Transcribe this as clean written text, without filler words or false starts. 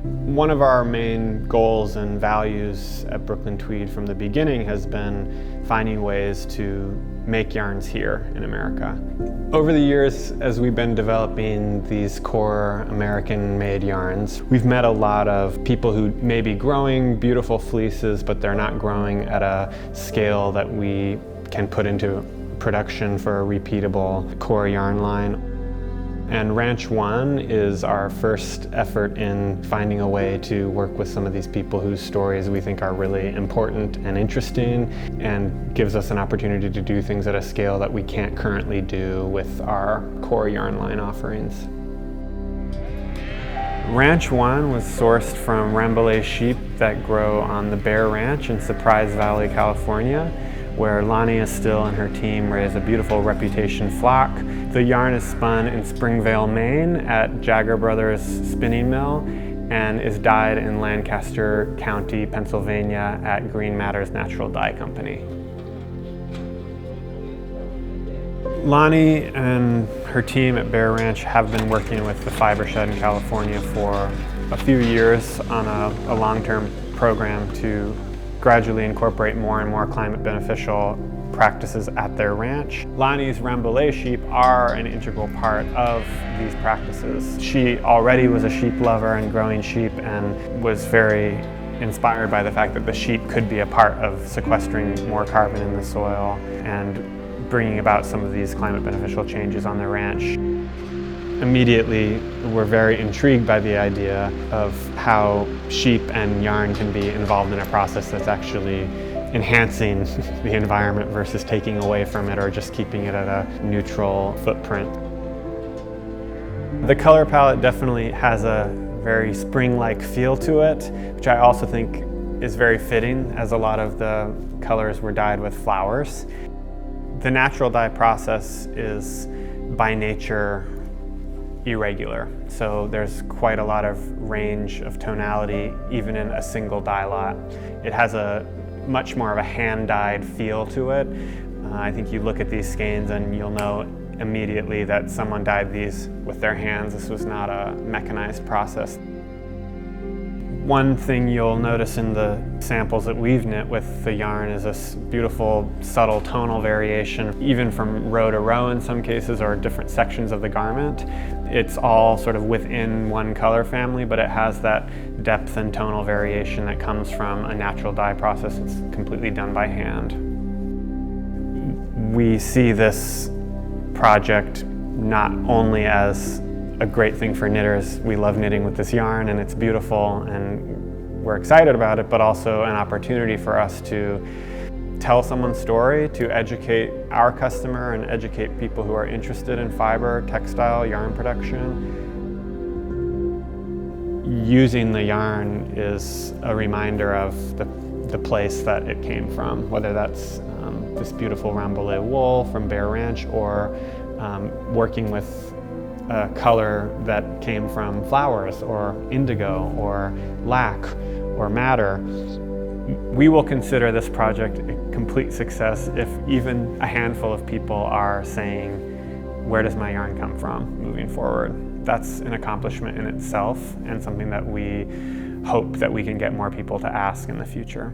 One of our main goals and values at Brooklyn Tweed from the beginning has been finding ways to make yarns here in America. Over the years, as we've been developing these core American-made yarns, we've met a lot of people who may be growing beautiful fleeces, but they're not growing at a scale that we can put into production for a repeatable core yarn line. And Ranch One is our first effort in finding a way to work with some of these people whose stories we think are really important and interesting, and gives us an opportunity to do things at a scale that we can't currently do with our core yarn line offerings. Ranch One was sourced from Rambouillet sheep that grow on the Bear Ranch in Surprise Valley, California, where Lonnie Estill and her team raise a beautiful reputation flock. The yarn is spun in Springvale, Maine at Jagger Brothers Spinning Mill and is dyed in Lancaster County, Pennsylvania at Green Matters Natural Dye Company. Lonnie and her team at Bear Ranch have been working with the Fibershed in California for a few years on a long-term program to gradually incorporate more and more climate beneficial practices at their ranch. Lonnie's Rambouillet sheep are an integral part of these practices. She already was a sheep lover and growing sheep, and was very inspired by the fact that the sheep could be a part of sequestering more carbon in the soil and bringing about some of these climate beneficial changes on the ranch. Immediately, we're very intrigued by the idea of how sheep and yarn can be involved in a process that's actually enhancing the environment versus taking away from it or just keeping it at a neutral footprint. The color palette definitely has a very spring-like feel to it, which I also think is very fitting, as a lot of the colors were dyed with flowers. The natural dye process is by nature irregular, so there's quite a lot of range of tonality even in a single dye lot. It has a much more of a hand-dyed feel to it. I think you look at these skeins and you'll know immediately that someone dyed these with their hands. This was not a mechanized process. One thing you'll notice in the samples that we've knit with the yarn is this beautiful subtle tonal variation, even from row to row in some cases, or different sections of the garment. It's all sort of within one color family, but it has that depth and tonal variation that comes from a natural dye process. It's completely done by hand. We see this project not only as a great thing for knitters. We love knitting with this yarn and it's beautiful and we're excited about it, but also an opportunity for us to tell someone's story, to educate our customer and educate people who are interested in fiber, textile, yarn production. Using the yarn is a reminder of the place that it came from, whether that's this beautiful Rambouillet wool from Bear Ranch, or working with a color that came from flowers or indigo or lac or madder. We will consider this project a complete success if even a handful of people are saying, where does my yarn come from moving forward? That's an accomplishment in itself and something that we hope that we can get more people to ask in the future.